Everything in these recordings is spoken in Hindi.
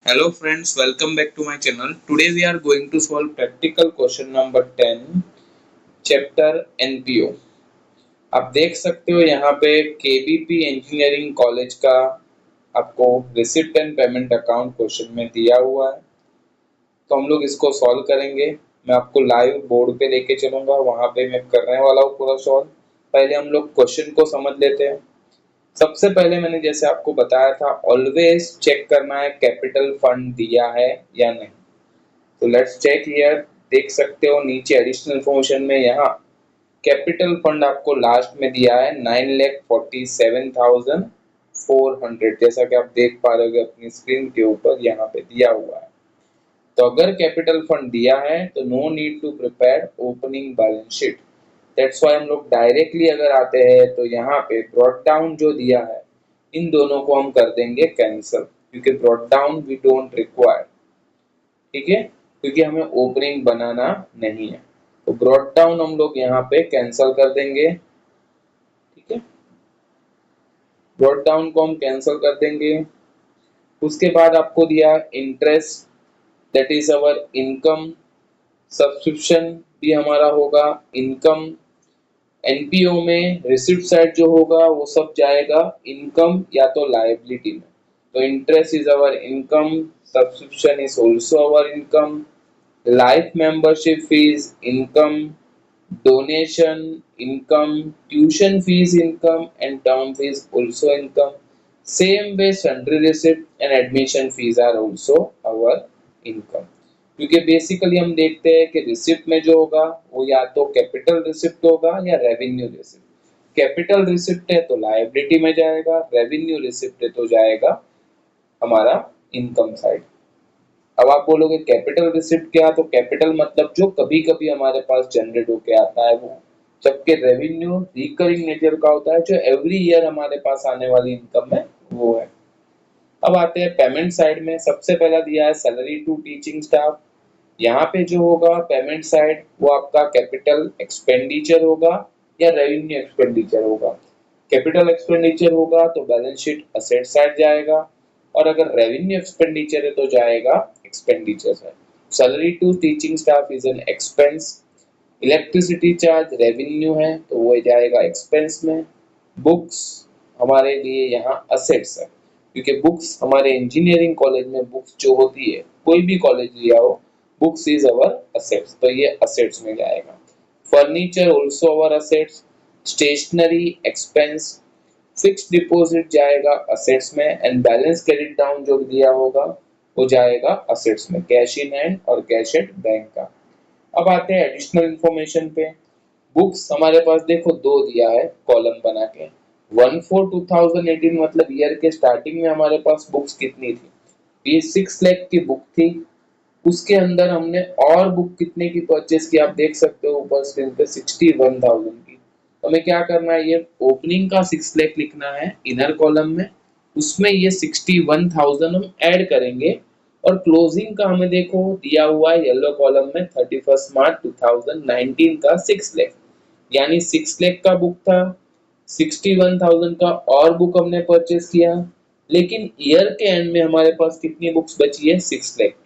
Hello friends, welcome back to my channel. Today we are going to solve practical question number 10, chapter NPO. आप देख सकते हो यहाँ पे केबीपी इंजीनियरिंग कॉलेज का आपको receipt and payment account question में दिया हुआ है, तो हम लोग इसको सॉल्व करेंगे। मैं आपको लाइव बोर्ड पे लेके चलूंगा, वहां पे मैं करने वाला हूँ पूरा सॉल्व। पहले हम लोग क्वेश्चन को समझ लेते हैं। सबसे पहले मैंने जैसे आपको बताया था, ऑलवेज चेक करना है कैपिटल फंड दिया है या नहीं। तो लेट्स चेक हियर। देख सकते हो नीचे एडिशनल इन्फॉर्मेशन में यहाँ कैपिटल फंड आपको लास्ट में दिया है 9,47,400, जैसा कि आप देख पा रहे हो अपनी स्क्रीन के ऊपर यहाँ पे दिया हुआ है। तो अगर कैपिटल फंड दिया है तो no need to prepare opening balance sheet. That's why हम लोग डायरेक्टली अगर आते हैं तो यहाँ पे ब्रॉट डाउन जो दिया है इन दोनों को हम कर देंगे कैंसिल, क्योंकि brought down we don't require. ठीक है, क्योंकि हमें ओपनिंग बनाना नहीं है। तो ब्रॉट डाउन हम लोग यहाँ पे कैंसिल कर देंगे। ठीक है, ब्रॉट डाउन को हम कैंसिल कर देंगे। उसके बाद आपको दिया interest, that is our income. Subscription भी हमारा होगा इनकम। एनपीओ में रिसिप्ट साइड जो होगा वो सब जाएगा इनकम या तो लायबिलिटी में। तो interest is our income, subscription is also our income, life membership fees income, donation income, tuition fees income and term fees also income. Same way sundry receipt and admission fees are also our income. क्योंकि बेसिकली हम देखते हैं कि रिसिप्ट में जो होगा वो या तो कैपिटल रिसिप्ट होगा या रेवेन्यू रिसिप्ट। कैपिटल रिसिप्ट है तो लायबिलिटी में जाएगा, रेवेन्यू रिसिप्ट है तो जाएगा हमारा इनकम साइड। अब आप बोलोगे कैपिटल रिसिप्ट क्या, तो कैपिटल मतलब जो कभी कभी हमारे पास जनरेट होके आता है वो, जबकि रेवेन्यू रिकरिंग नेचर का होता है, जो एवरी ईयर हमारे पास आने वाली इनकम है वो है। अब आते हैं पेमेंट साइड में। सबसे पहला दिया है सैलरी टू टीचिंग स्टाफ। यहाँ पे जो होगा पेमेंट साइड वो आपका कैपिटल एक्सपेंडिचर होगा या रेवेन्यू एक्सपेंडिचर होगा। कैपिटल एक्सपेंडिचर होगा तो बैलेंस शीट असेट साइड जाएगा, और अगर रेवेन्यू एक्सपेंडिचर है तो जाएगा expenditure side. Salary to teaching staff is an expense. Electricity charge revenue है तो वो जाएगा एक्सपेंस में। बुक्स हमारे लिए यहाँ असेट्स है, क्योंकि बुक्स हमारे इंजीनियरिंग कॉलेज में बुक्स जो होती है, कोई भी कॉलेज लिया हो, बुक्स इज अवर असेट्स, तो ये असेट्स में जाएगा। Furniture also our assets. Stationery expense. Fixed deposit जाएगा असेट्स में, एंड बैलेंस क्रेडिट डाउन जो दिया होगा वो जाएगा असेट्स में, कैश इन हैंड और कैश एट बैंक का। अब आते हैं एडिशनल इंफॉर्मेशन पे। बुक्स हमारे पास देखो दो दिया है कॉलम बना के। 1/4/2018 मतलब ईयर के स्टार्टिंग में हमारे पास बुक्स कितनी थी, ये 6 लाख की बुक थी। उसके अंदर हमने और बुक कितने की परचेस की आप देख सकते हो ऊपर स्क्रीन पे, 61,000 की। तो हमें क्या करना है, ये ओपनिंग का 6 लाख लिखना है इनर कॉलम में, उसमें ये 61,000 हम ऐड करेंगे, और क्लोजिंग का हमें देखो दिया हुआ है येलो कॉलम में 31 मार्च 2019 का 6 लाख, यानी 6 लाख का बुक था, 61,000 का और बुक हमने परचेस किया, लेकिन ईयर के एंड में हमारे पास कितनी बुक्स बची है, 6 लाख की,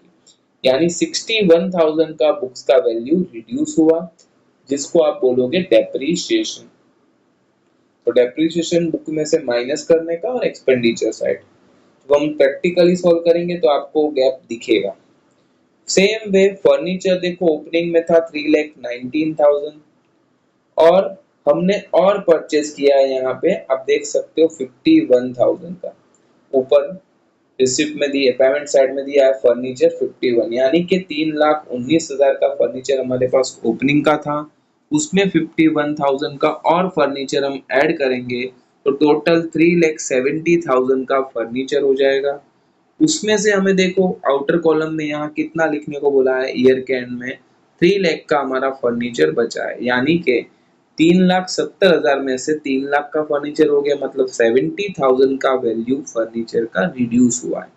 यानी 61,000 का बुक्स का वैल्यू रिड्यूस हुआ, जिसको आप बोलोगे डेप्रीशिएशन। तो डेप्रीशिएशन बुक में से माइनस करने का और एक्सपेंडिचर साइड। तो हम प्रैक्टिकली सॉल्व करेंगे तो आपको गैप दिखेगा। सेम वे फर्नीचर देखो ओपनिंग में था 3,19,000, और हमने और परचेस किया है यहाँ पे आप देख सकते हो 51,000 का। ऊपर रिसिप्ट में दिए, पेमेंट साइड में दिया है फर्नीचर 51, यानी कि 3,19,000 का फर्नीचर हमारे पास ओपनिंग का था, उसमें 51,000 का और फर्नीचर हम ऐड करेंगे तो टोटल 3,70,000 का फर्नीचर हो जाएगा। उसमें से हमें देखो आउटर कॉलम में यहाँ कितना लिखने को बोला है, ईयर के एंड में 3 लाख का हमारा फर्नीचर बचा है, यानी कि 3,70,000 में से 3 लाख का फर्नीचर हो गया, मतलब 70,000 का वैल्यू फर्नीचर का रिड्यूस हुआ है।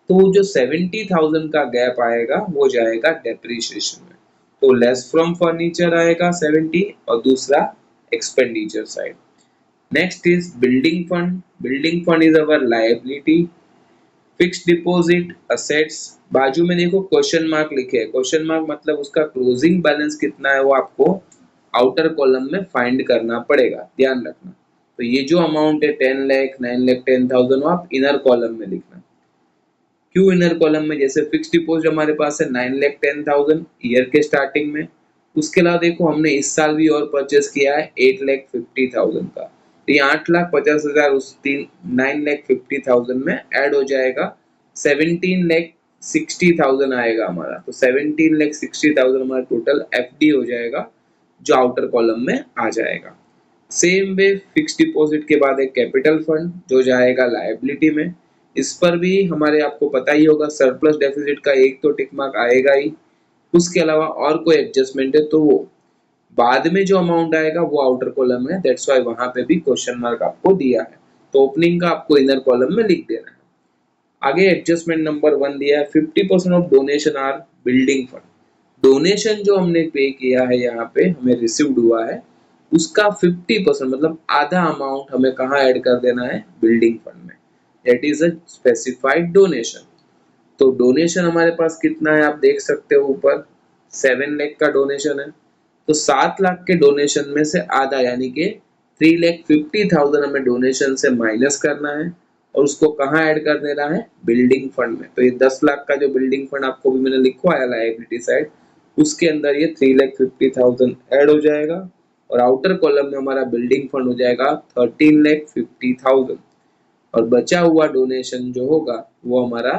तो वो जो 70,000 का गैप आएगा वो जाएगा डेप्रीशिएशन में। तो लेस फ्रॉम फर्नीचर आएगा 70, और दूसरा expenditure side. Next is building fund. Building fund is our liability. Fixed deposit assets, बाजू में देखो क्वेश्चन मार्क लिखे हैं, क्वेश्चन मार्क मतलब उसका क्लोजिंग बैलेंस कितना है वो आपको आउटर कॉलम में फाइंड करना पड़ेगा, ध्यान रखना। तो ये जो अमाउंट है 10 लाख 9 लाख 10,000 वो आप इनर कॉलम में लिखना। क्यों इनर कॉलम में? जैसे फिक्स डिपॉजिट हमारे पास है 9 लाख 10,000 ईयर के स्टार्टिंग में, उसके अलावा देखो हमने इस साल भी और परचेस किया है 8 लाख 50,000 का, तो ये 8,50,000 उस 9 लाख 50,000 में ऐड हो जाएगा, 17 लाख 60,000 आएगा हमारा, तो 17 लाख 60,000 हमारा टोटल एफडी हो जाएगा जो आउटर कॉलम में आ जाएगा। सेम वे फिक्स डिपॉजिट के बाद एक कैपिटल फंड जो जाएगा लायबिलिटी में, इस पर भी हमारे आपको पता ही होगा सरप्लस डेफिसिट का एक तो टिक मार्क आएगा ही, उसके अलावा और कोई एडजस्टमेंट है तो वो बाद में जो अमाउंट आएगा वो आउटर कॉलम है, दैट्स व्हाई वहां पे भी क्वेश्चन मार्क आपको दिया है, तो ओपनिंग का आपको इनर कॉलम में लिख देना है। आगे एडजस्टमेंट नंबर 1 दिया है 50% of donation are building fund, donation जो हमने पे किया है यहाँ पे हमें रिसीव्ड हुआ है उसका 50% मतलब आधा अमाउंट हमें कहाँ ऐड कर देना है, बिल्डिंग फंड में, that is a specified donation. तो डोनेशन हमारे पास कितना है आप देख सकते हो ऊपर 7 लाख का डोनेशन है, तो 7 लाख के डोनेशन में से आधा यानी कि 3,50,000 हमें डोनेशन से माइनस करना है और उसको कहाँ ऐड कर देना है, बिल्डिंग फंड में। तो ये 10 लाख का जो बिल्डिंग फंड आपको भी मैंने लिखवाया लायबिलिटी साइड, उसके अंदर ये 3,50,000 ऐड हो जाएगा और आउटर कॉलम में हमारा बिल्डिंग फंड हो जाएगा 13,50,000 और बचा हुआ डोनेशन जो होगा वो हमारा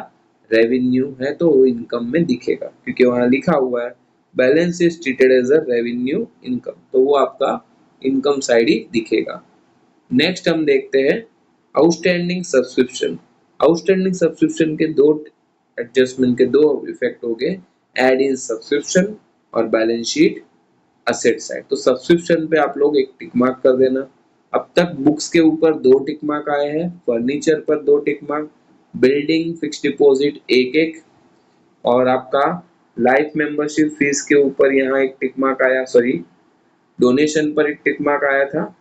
रेवेन्यू है तो वो इनकम में दिखेगा क्योंकि वहां लिखा हुआ है balance is treated as a revenue income, तो वो आपका इनकम साइड ही दिखेगा। नेक्स्ट हम देखते हैं आउटस्टैंडिंग सब्सक्रिप्शन। आउटस्टैंडिंग सब्सक्रिप्शन के दो एडजस्टमेंट के दो इफेक्ट हो गए, एड इन सब्सक्रिप्शन और बैलेंस शीट असेट साइड। तो सब्सक्रिप्शन पे आप लोग एक टिक मार्क कर देना। अब तक बुक्स के ऊपर 2 टिक मार्क आए हैं, फर्नीचर पर 2 tick mark, building fix deposit एक एक, और आपका लाइफ मेंबरशिप फीस के ऊपर यहाँ एक टिक मार्क आया, सॉरी डोनेशन पर एक टिक मार्क आया था,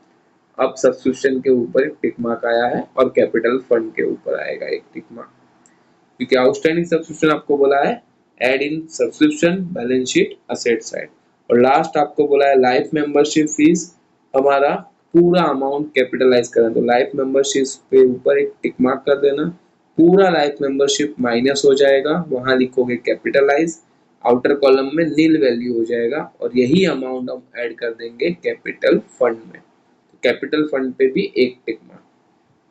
अब सब्सक्रिप्शन के ऊपर एक टिक मार्क आया है और कैपिटल फंड के ऊपर आएगा एक टिक मार्क, क्योंकि आउटस्टैंडिंग सब्सक्रिप्शन आपको बोला है add in subscription balance sheet asset side, और लास्ट आपको बोला है लाइफ मेंबरशिप फीस हमारा पूरा अमाउंट कैपिटलाइज करना, तो लाइफ मेंबरशिप पे ऊपर एक टिक मार्क कर देना, पूरा लाइफ मेंबरशिप माइनस हो जाएगा, वहां लिखोगे कैपिटलाइज, आउटर कॉलम में नील वैल्यू हो जाएगा और यही अमाउंट हम ऐड कर देंगे कैपिटल फंड में। तो कैपिटल फंड पे भी एक tick mark,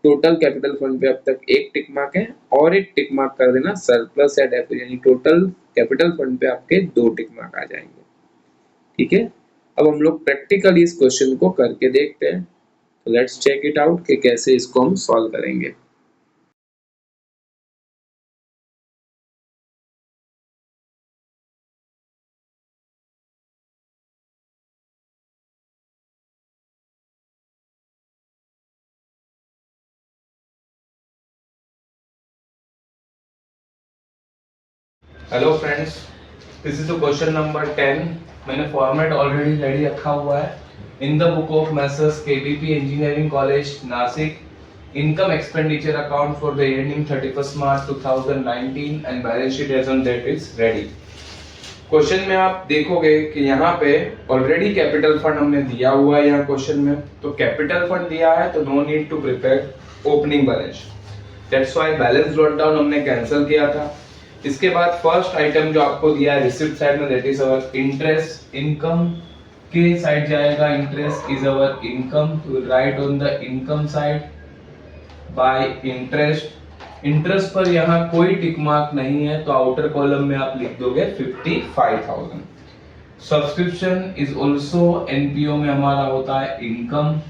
total capital fund पे अब तक एक टिक मार्क है और एक टिक मार्क कर देना सरप्लस या डेफिसिट, यानी टोटल कैपिटल फंड पे आपके 2 टिक मार्क आ जाएंगे। ठीक है, अब हम लोग प्रैक्टिकली इस क्वेश्चन को करके देखते हैं, तो लेट्स चेक इट आउट कि कैसे इसको हम सॉल्व करेंगे। Hello friends, this is the question number 10। मैंने फॉर्मेट ऑलरेडी रेडी रखा हुआ है। In the book of messrs KBP engineering college Nashik, income expenditure account for the ending 31 March 2019 and balance sheet as on date is ready. Question में आप देखोगे कि यहाँ पे ऑलरेडी कैपिटल फंड हमने दिया हुआ है यहाँ क्वेश्चन में, तो कैपिटल फंड दिया है तो no need to prepare opening balance, that's why balance brought down हमने कैंसिल किया था। इसके बाद फर्स्ट आइटम जो आपको दिया है रिसिप्ट साइड में, that is our interest income के साइड जाएगा, इंटरेस्ट इज अवर इनकम, तो right on the income side by interest. Interest पर यहाँ कोई टिक मार्क नहीं है तो आउटर कॉलम में आप लिख दोगे 55,000। सब्सक्रिप्शन इज आल्सो एनपीओ में हमारा होता है income,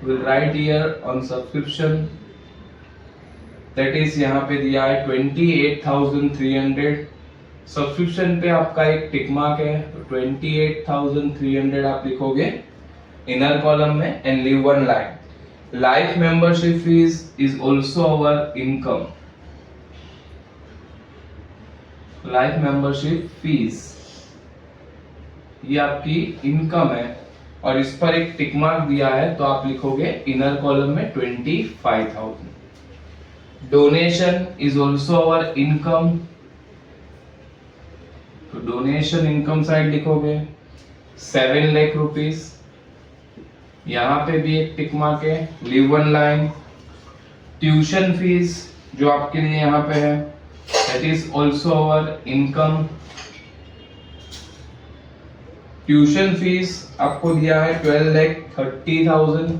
will write here on subscription, that is यहाँ पे दिया है 28,300। सब्सक्रिप्शन पे आपका एक टिक मार्क है तो 28,300 आप लिखोगे इनर कॉलम में and leave one line, life membership fees is also our income, life membership fees ये आपकी इनकम है और इस पर एक टिक मार्क दिया है तो आप लिखोगे इनर कॉलम में 25,000। Donation is also our income, तो डोनेशन इनकम साइड लिखोगे 7 लाख रुपीस, यहाँ पे भी एक टिक मार्क है, leave one line. Tuition fees जो आपके लिए यहाँ पे है, that is also our income. Tuition fees आपको दिया है 12,30,000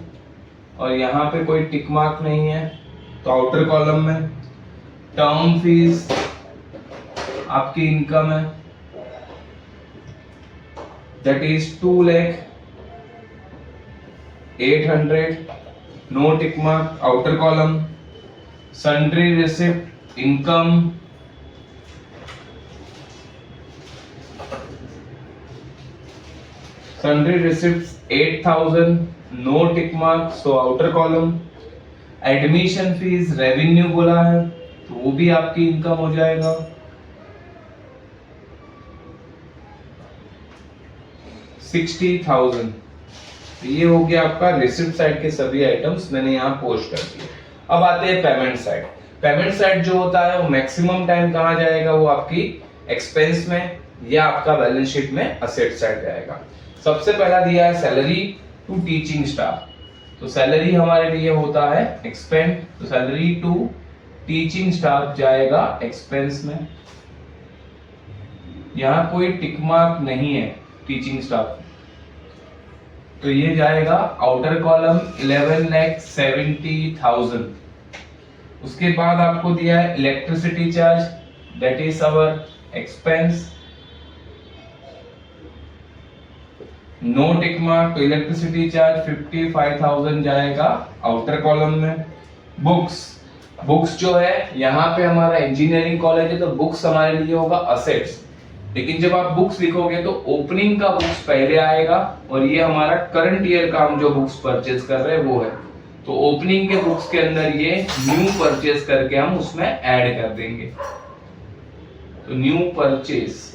और यहाँ पे कोई टिक मार्क नहीं है तो आउटर कॉलम में। टर्म फीस आपकी इनकम है, that is 2,08,000, no tick mark, outer column. Sundry receipt income, sundry receipts 8,000, no tick mark, so outer column. Admission fees revenue बोला है तो वो भी आपकी इनकम हो जाएगा। $60,000, ये हो गया आपका रिसिप्ट साइड के सभी आइटम्स मैंने यहाँ पोस्ट कर दिए। अब आते हैं पेमेंट साइड। पेमेंट साइड जो होता है वो मैक्सिमम टाइम कहाँ जाएगा, वो आपकी एक्सपेंस में या आपका बैलेंस शीट में असेट साइड जाएगा। सबसे पहला दिया है सैलरी टू टीचिंग स्टाफ, तो सैलरी हमारे लिए होता है एक्सपेंड, तो सैलरी टू टीचिंग स्टाफ जाएगा एक्सपेंस में। यहाँ कोई टिक मार्क नहीं है टीचिंग स्टाफ, तो ये जाएगा आउटर कॉलम 11,70,000। उसके बाद आपको दिया है electricity charge, that is our expense, no tick mark, तो इलेक्ट्रिसिटी चार्ज 55,000 जाएगा आउटर कॉलम में। बुक्स जो है यहाँ पे हमारा इंजीनियरिंग कॉलेज है तो बुक्स हमारे लिए होगा असेट्स, लेकिन जब आप बुक्स लिखोगे तो ओपनिंग का बुक्स पहले आएगा और ये हमारा करंट ईयर का हम जो बुक्स परचेज कर रहे हैं वो है, तो ओपनिंग के बुक्स के अंदर ये न्यू परचेज करके हम उसमें ऐड कर देंगे। तो न्यू परचेज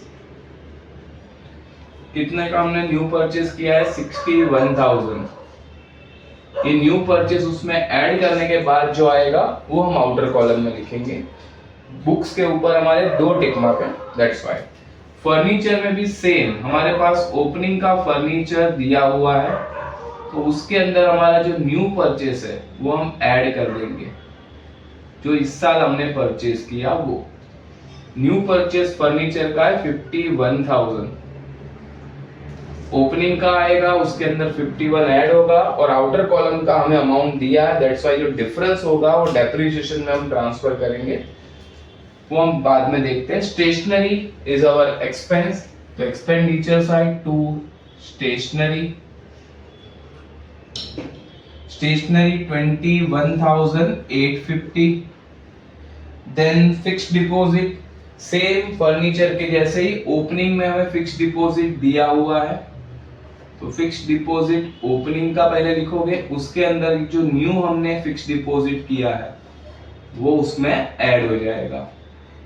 कितने का हमने न्यू परचेज किया है, 61,000। ये न्यू परचेज उसमें ऐड करने के बाद जो आएगा वो हम आउटर कॉलम में लिखेंगे। बुक्स के ऊपर हमारे 2 टिक मार्क है, दैट्स व्हाई। फर्नीचर में भी सेम, हमारे पास ओपनिंग का फर्नीचर दिया हुआ है तो उसके अंदर हमारा जो न्यू परचेज है वो हम ऐड कर देंगे, जो इस साल हमने परचेज किया वो। न्यू परचेज फर्नीचर का है 51,000, ओपनिंग का आएगा उसके अंदर 51 ऐड होगा और आउटर कॉलम का हमें अमाउंट दिया है, दैट्स व्हाई जो डिफरेंस होगा वो डेप्रिसिएशन में हम ट्रांसफर करेंगे, वो हम बाद में देखते हैं। स्टेशनरी इज आवर एक्सपेंस, तो expenditure side to stationery 21,850। Then fixed deposit, same furniture के जैसे ही ओपनिंग में हमें फिक्स्ड डिपॉजिट दिया हुआ है तो फिक्स्ड डिपॉजिट ओपनिंग का पहले लिखोगे, उसके अंदर जो न्यू हमने फिक्स्ड डिपॉजिट किया है वो उसमें ऐड हो जाएगा।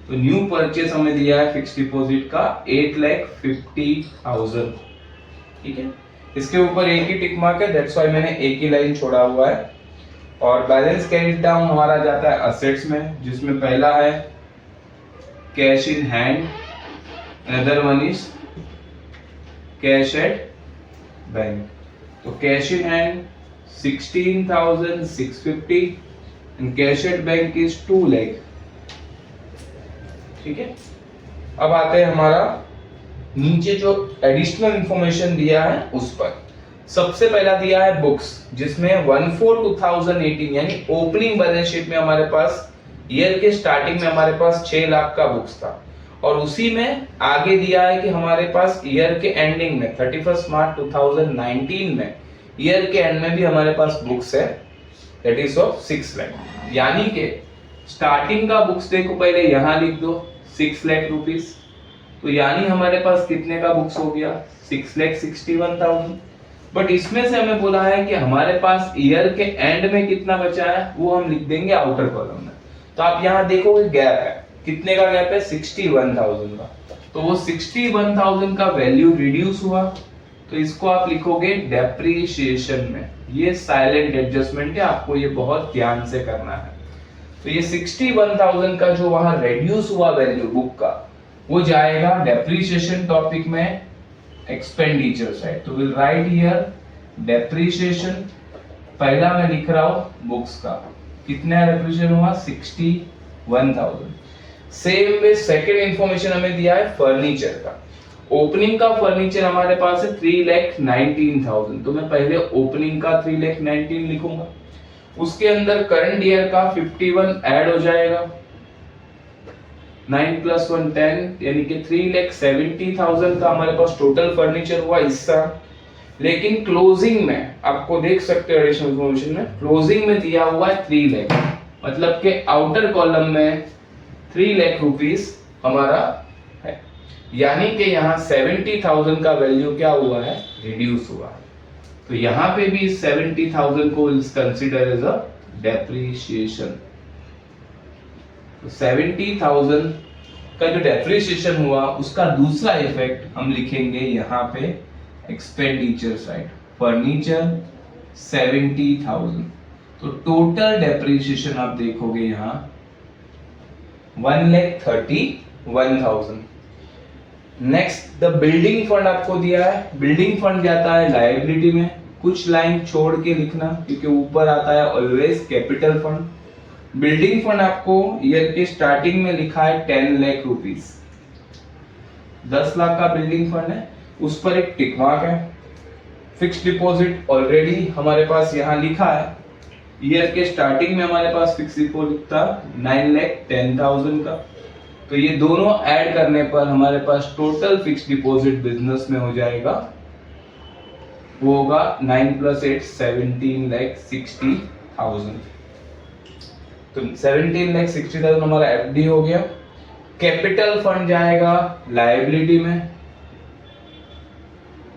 तो न्यू परचेस हमें दिया है फिक्स्ड डिपॉजिट का 8,50,000, ठीक है। इसके ऊपर एक ही टिक मार्क है, दैट्स व्हाई मैंने एक ही लाइन छोड़ा हुआ है। और बैलेंस कैरिड डाउन हमारा जाता है असेट्स में, जिसमें पहला है cash in hand, another one is cash at bank. तो cash in hand 16,650 and cash at bank is 2 lakh, ठीक है। अब आते हैं हमारा नीचे जो एडिशनल इंफॉर्मेशन दिया है उस पर। सबसे पहला दिया है बुक्स, जिसमें 1/4/2018 यानी ओपनिंग बैलेंस शीट में हमारे पास ईयर के स्टार्टिंग में हमारे पास 6 लाख का बुक्स था और उसी में आगे दिया है कि हमारे पास ईयर के एंडिंग में 31 मार्च 2019 में ईयर के एंड में भी हमारे पास बुक्स है, दैट इज ऑफ 6 लाख। यानी कि स्टार्टिंग का बुक्स देखो पहले यहाँ लिख दो 6 लाख रुपीस, तो यानी हमारे पास कितने का बुक्स हो गया 6,61,000। बट इसमें से हमें बोला है कि हमारे पास ईयर के एंड में कितना बचा है वो हम लिख देंगे आउटर कॉलम में। तो आप यहाँ देखोगे गैप है, कितने का गैप है 61,000 का, तो वो 61,000 का वैल्यू रिड्यूस हुआ तो इसको आप लिखोगे डेप्रिसिएशन में। ये साइलेंट एडजस्टमेंट है, आपको ये बहुत ध्यान से करना है। तो ये 61,000 का जो वहां रेड्यूस हुआ वैल्यू बुक का, वो जाएगा डेप्रिसिएशन टॉपिक में एक्सपेंडिचर साइड। तो विल राइट हियर डेप्रिसिएशन, पहला मैं लिख रहा हूं बुक्स का, कितना डेप्रिसिएशन हुआ 61,000। सेम वे सेकंड इंफॉर्मेशन हमें दिया है फर्नीचर का। ओपनिंग का फर्नीचर हमारे पास है 3,19,000, तो मैं पहले ओपनिंग का 3,19,000 लिखूंगा। उसके अंदर करंट ईयर का 51 ऐड हो जाएगा, 9 + 1 10, यानी कि 3,70,000 का हमारे पास टोटल फर्नीचर हुआ हिस्सा। लेकिन क्लोजिंग में आपको देख सकते हो एडिशनल इंफॉर्मेशन में, क्लोजिंग में दिया हुआ है 3 लाख, मतलब के आउटर कॉलम में 3 लाख रुपीस हमारा है, यानी कि यहाँ 70,000 का वैल्यू क्या हुआ है, रिड्यूस हुआ है। तो यहाँ पे भी 70,000 को कंसीडर एज अ डेप्रिसिएशन। तो 70,000 का जो डेप्रिसिएशन हुआ उसका दूसरा इफेक्ट हम लिखेंगे यहाँ पे एक्सपेंडिचर साइड, फर्नीचर 70,000। तो टोटल डेप्रिसिएशन आप देखोगे यहाँ 1,31,000। नेक्स्ट द बिल्डिंग फंड आपको दिया है, बिल्डिंग फंड जाता है लायबिलिटी में, कुछ लाइन छोड़ के लिखना क्योंकि ऊपर आता है always capital fund. Building fund आपको ईयर के स्टार्टिंग में लिखा है 10 लाख रुपीस, 10 लाख का बिल्डिंग फंड है, उस पर एक टिक मार्क है। फिक्स्ड डिपॉजिट ऑलरेडी हमारे पास यहाँ लिखा है, ईयर के स्टार्टिंग में हमारे पास फिक्स्ड डिपॉजिट था 9,10,000 का। तो ये दोनों ऐड करने पर हमारे पास टोटल फिक्स्ड डिपॉजिट बिजनेस में हो जाएगा, वो होगा 9 + 8 17,60,000। तो 17,60,000 हमारा एफडी हो गया। कैपिटल फंड जाएगा लायबिलिटी में,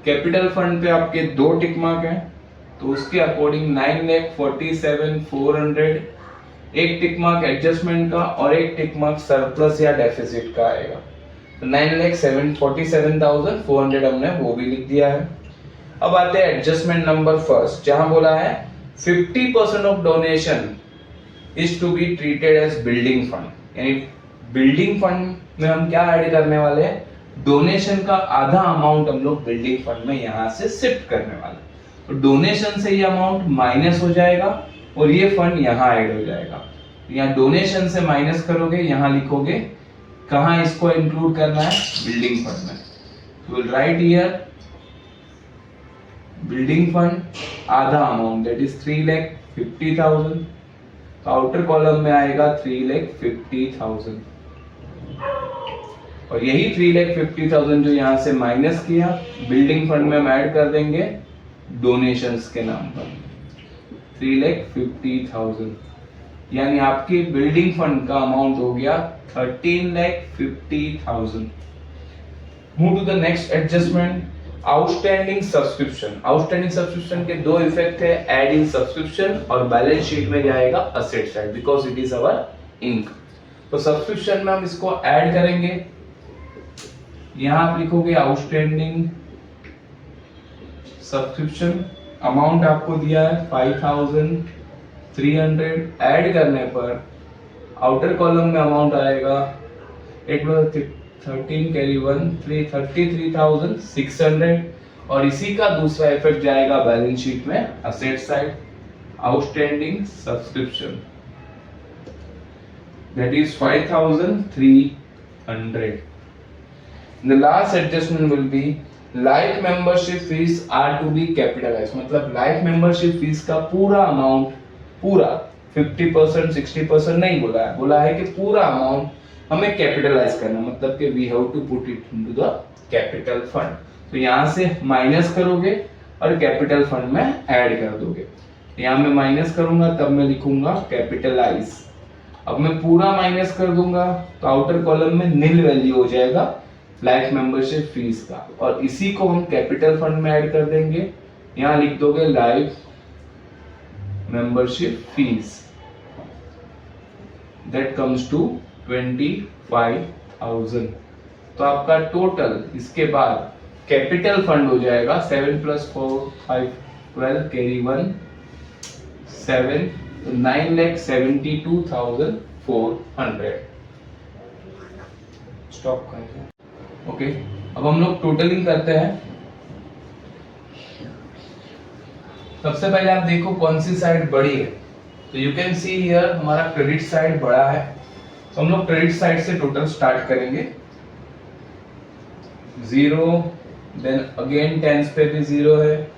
कैपिटल फंड पे आपके 2 टिक मार्क हैं, तो उसके अकॉर्डिंग 9,47,400 एक टिक मार्क एडजस्टमेंट का और एक टिक मार्क सरप्लस या डेफिसिट का आएगा। तो 9,47,400 हमने वो भी लिख दिया है। अब आते हैं एडजस्टमेंट नंबर फर्स्ट, जहां बोला है 50% of donation is to be treated as building fund, यानी बिल्डिंग फंड में हम क्या ऐड करने वाले हैं, डोनेशन का आधा अमाउंट हम लोग बिल्डिंग फंड में यहां से शिफ्ट करने वाले। तो डोनेशन से ये अमाउंट माइनस हो जाएगा और ये फंड यहाँ ऐड हो जाएगा। यहाँ डोनेशन से माइनस करोगे, यहाँ लिखोगे कहाँ इसको इंक्लूड करना है, बिल्डिंग फंड में। तो will write here building fund आधा अमाउंट दैट इज 3,50,000, तो आउटर कॉलम में आएगा 3,50,000 और यही 3,50,000 जो यहाँ से माइनस किया बिल्डिंग फंड में हम ऐड कर देंगे डोनेशंस के नाम पर 3,50,000, यानी आपकी बिल्डिंग फंड का अमाउंट हो गया 13,50,000। Move to the next adjustment, outstanding subscription. Outstanding subscription के 2 इफेक्ट है, ऐड इन सब्सक्रिप्शन और बैलेंस शीट में जाएगा asset side because it is our income. तो सब्सक्रिप्शन में हम इसको ऐड करेंगे, यहां आप लिखोगे आउटस्टैंडिंग सब्सक्रिप्शन, अमाउंट आपको दिया है 5,300, ऐड करने पर आउटर कॉलम में अमाउंट आएगा 8+13 कैरी 1 33,600 और इसी का दूसरा इफेक्ट जाएगा बैलेंस शीट में asset side, outstanding subscription that is 5,300। The last adjustment will be life membership fees are to be capitalise, मतलब लाइफ मेंबरशिप फीस का पूरा अमाउंट, पूरा 50% 60% नहीं बोला है, बोला है कि पूरा अमाउंट हमें कैपिटलाइज करना, मतलब कि we have to put it into the capital fund. तो यहाँ से माइनस करोगे और कैपिटल फंड में ऐड कर दोगे। यहाँ मैं माइनस करूंगा तब मैं लिखूंगा कैपिटलाइज। अब मैं पूरा माइनस कर दूंगा तो आउटर कॉलम में नील वैल्यू हो जाएगा लाइफ मेंबरशिप फीस का और इसी को हम कैपिटल फंड में ऐड कर देंगे। यहां लिख दोगे life membership fees that comes to 25,000। तो आपका टोटल इसके बाद कैपिटल फंड हो जाएगा 7 + 4 5 12 कैरी 1 7 तो 9,72,400 स्टॉप करेंगे। ओके, अब हम लोग टोटलिंग करते हैं। सबसे पहले आप देखो कौन सी साइड बड़ी है, तो यू कैन सी हियर हमारा क्रेडिट साइड बड़ा है, तो हम लोग क्रेडिट साइड से टोटल स्टार्ट करेंगे। 0, देन अगेन टेंस पे भी 0 है,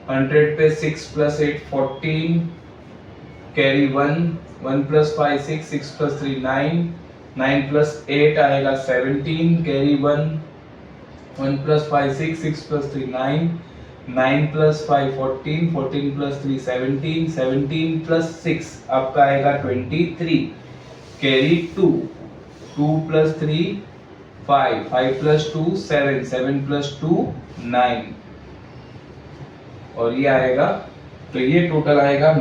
100 पे 6 + 8 14, कैरी 1, 1 + 5 6, 6 + 3 9, 9 + 8 आएगा 17, कैरी 1, 1 + 5 6, 6 + 3 9, 9 + 5 14, 14 + 3 17, 17 + 6 आपका आएगा 23, कैरी 2, 2 + 3 5, 5 + 2 7, 7 + 2 9, और ये आएगा, तो ये टोटल आएगा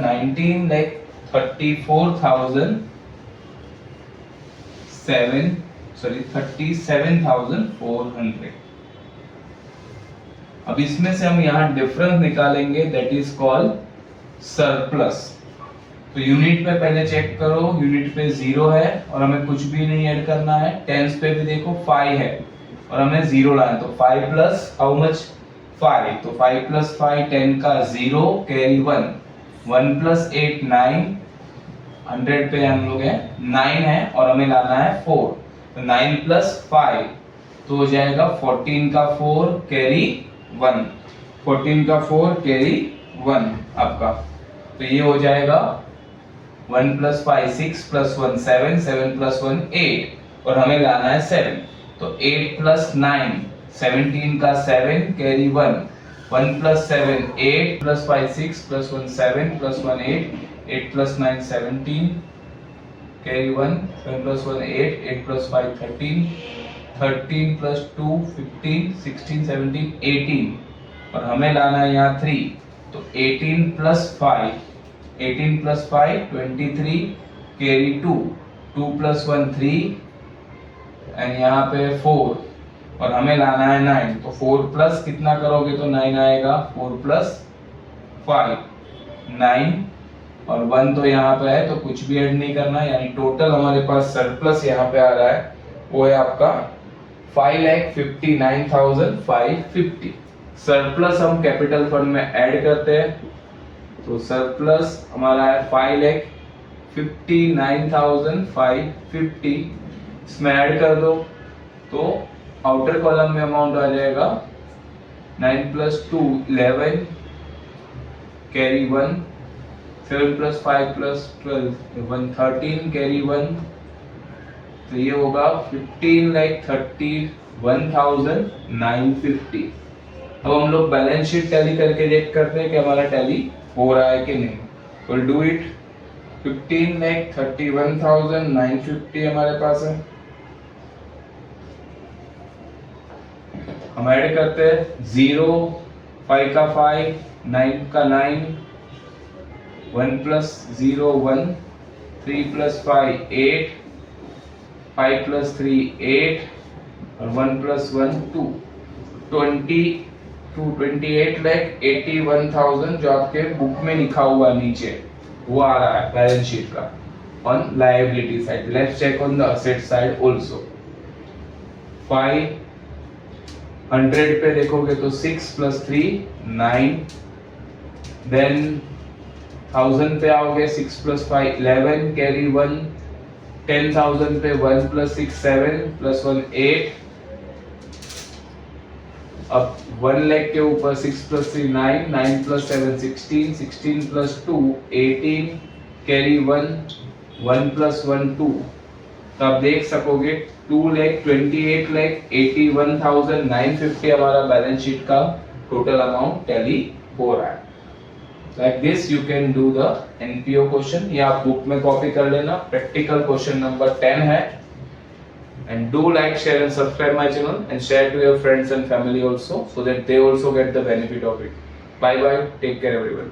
37,400। अब इसमें से हम यहाँ डिफरेंस निकालेंगे, दैट इज कॉल्ड सरप्लस। तो यूनिट पे पहले चेक करो, यूनिट पे 0 है और हमें कुछ भी नहीं ऐड करना है। टेंस पे भी देखो 5 है और हमें 0 लाना है, तो 5 प्लस हाउ मच 5, तो 5 + 5 10 का 0, कैरी 1, 1 + 8 9, 100 पे हम लोग है 9 है और हमें लाना है 4, तो 9 + 5 तो हो जाएगा 14 का 4, कैरी 1, 14 का 4 कैरी 1 आपका, तो ये हो जाएगा 1 + 5 6 + 1 7, 7 + 1 8 और हमें लाना है 7, तो 8 + 9 17 का 7, कैरी 1, 1 + 7 8 + 5 6 + 1 7 + 1 8, 8 + 9 17, कैरी 1, 7 + 1 8, 8 + 5 13, 13 + 2 15, 16 17 18 और हमें लाना है यहाँ 3, तो 18 + 5 23, कैरी 2, 2 + 1 3 एंड यहाँ पे 4 और हमें लाना है 9, तो 4 प्लस कितना करोगे तो 9 आएगा, 4 + 5 9 और 1 तो यहाँ पे है तो कुछ भी ऐड नहीं करना है, यानी टोटल हमारे पास सरप्लस यहाँ पे आ रहा है वो है आपका 5,59,550। सरप्लस हम कैपिटल फंड में ऐड करते हैं, तो सरप्लस हमारा है 5,59,550, इसमें ऐड कर दो तो आउटर कॉलम में अमाउंट आ जाएगा 9 + 2 11, कैरी 1, 7 + 5 + 12 113, कैरी 1, तो ये होगा 15,31,950। अब हम लोग बैलेंस शीट टैली करके चेक करते हैं कि हमारा टैली हो रहा है कि नहीं। Will do it. 15,31,950 हमारे पास है, हम ऐड करते हैं 0, 5 का 5, 9 का 9, 1 + 0 1, 3 + 5 8, 5 + 3 8 और 1 + 1 2, 28,81,000 जो आपके बुक में लिखा हुआ है नीचे वो आ रहा है बैलेंस शीट का on liability side. Let's check on the asset side also. 500 पे देखोगे तो 6 + 3 9, देन 1000 पे आओगे 6 + 5 11, कैरी 1, 10,000 पे 1 + 6 7 + 1 8, अब 1 लाख के ऊपर 6 + 3 9, 9 + 7 16, 16 + 2 18, कैरी 1, 1 + 1 2, तो आप देख सकोगे 2,28,81,950 हमारा बैलेंस शीट का टोटल अमाउंट टैली हो रहा है। Like this you can do the NPO question, या आप बुक में कॉपी कर लेना। प्रैक्टिकल क्वेश्चन नंबर 10 है। And do like, share and subscribe my channel and share to your friends and family also so that they also get the benefit of it. Bye bye. Take care everyone.